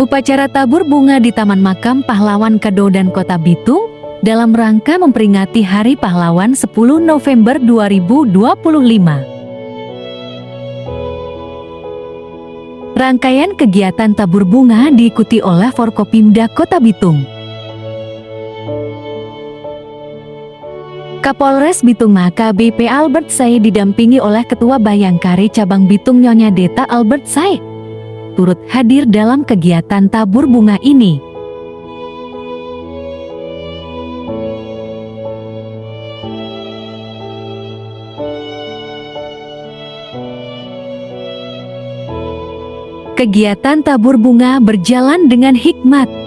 Upacara tabur bunga di Taman Makam Pahlawan Kedodan Kota Bitung dalam rangka memperingati Hari Pahlawan 10 November 2025. Rangkaian kegiatan tabur bunga diikuti oleh Forkopimda Kota Bitung. Kapolres Bitung AKBP Albert Said didampingi oleh Ketua Bayangkari Cabang Bitung Nyonya Deta Albert Said turut hadir dalam kegiatan tabur bunga ini. Kegiatan tabur bunga berjalan dengan hikmat.